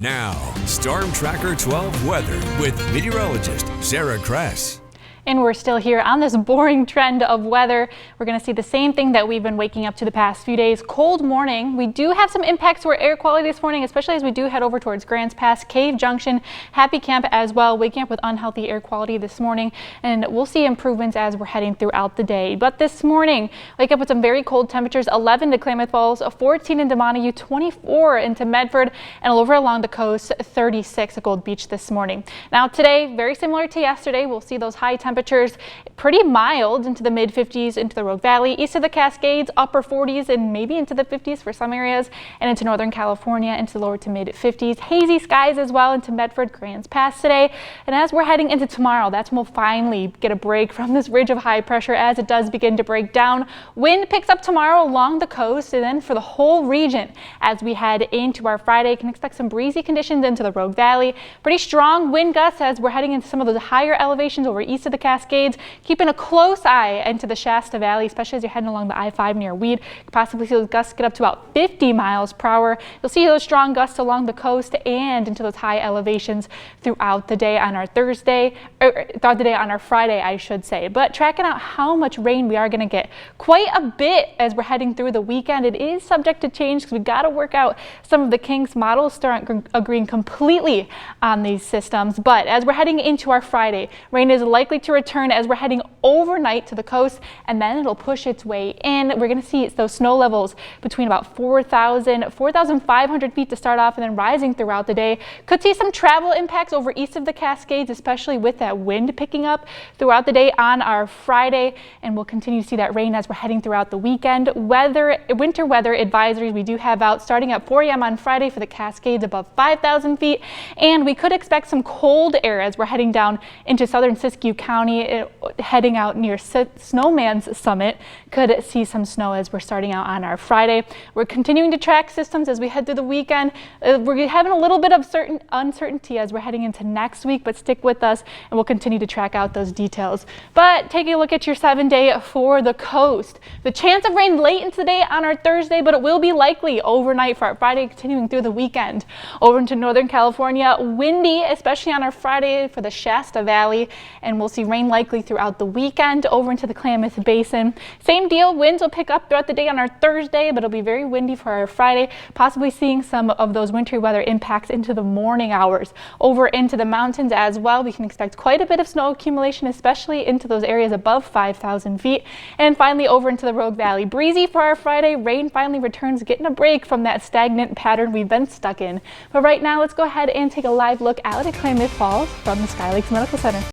Now, Storm Tracker 12 weather with meteorologist Sarah Kress. And we're still here on this boring trend of weather. We're going to see the same thing that we've been waking up to the past few days. Cold morning. We do have some impacts to our air quality this morning, especially as we do head over towards Grants Pass, Cave Junction, Happy Camp as well. Waking up with unhealthy air quality this morning, and we'll see improvements as we're heading throughout the day. But this morning, wake up with some very cold temperatures. 11 to Klamath Falls, 14 in Damontague, 24 into Medford, and over along the coast, 36 at Gold Beach this morning. Now today, very similar to yesterday, we'll see those high temperatures pretty mild into the mid 50s into the Rogue Valley, east of the Cascades, upper 40s and maybe into the 50s for some areas, and into Northern California into the lower to mid 50s. Hazy skies as well into Medford, Grants Pass today. And as we're heading into tomorrow, that's when we'll finally get a break from this ridge of high pressure as it does begin to break down. Wind picks up tomorrow along the coast, and then for the whole region as we head into our Friday, can expect some breezy conditions into the Rogue Valley. Pretty strong wind gusts as we're heading into some of those higher elevations over east of the Cascades, keeping a close eye into the Shasta Valley, especially as you're heading along the I-5 near Weed. You could possibly see those gusts get up to about 50 miles per hour. You'll see those strong gusts along the coast and into those high elevations throughout the day on our Thursday, or throughout the day on our Friday, I should say. But tracking out how much rain we are going to get, quite a bit as we're heading through the weekend. It is subject to change because we've got to work out some of the kinks. Models still aren't agreeing completely on these systems. But as we're heading into our Friday, rain is likely to return as we're heading overnight to the coast, and then it'll push its way in. We're going to see those snow levels between about 4,500 feet to start off, and then rising throughout the day. Could see some travel impacts over east of the Cascades, especially with that wind picking up throughout the day on our Friday, and we'll continue to see that rain as we're heading throughout the weekend. Winter weather advisories we do have out starting at 4 a.m. on Friday for the Cascades above 5,000 feet, and we could expect some cold air as we're heading down into southern Siskiyou County, heading out near Snowman's Summit. Could see some snow as we're starting out on our Friday. We're continuing to track systems as we head through the weekend. We're having a little bit of uncertainty as we're heading into next week, but stick with us and we'll continue to track out those details. But taking a look at your 7-day for the coast. The chance of rain late into the day on our Thursday, but it will be likely overnight for our Friday, continuing through the weekend. Over into Northern California, windy, especially on our Friday for the Shasta Valley, and we'll see rain likely throughout the weekend over into the Klamath Basin. Same deal, winds will pick up throughout the day on our Thursday, but it'll be very windy for our Friday, possibly seeing some of those wintry weather impacts into the morning hours. Over into the mountains as well, we can expect quite a bit of snow accumulation, especially into those areas above 5,000 feet. And finally over into the Rogue Valley, breezy for our Friday. Rain finally returns, getting a break from that stagnant pattern we've been stuck in. But right now, let's go ahead and take a live look out at Klamath Falls from the Sky Lakes Medical Center.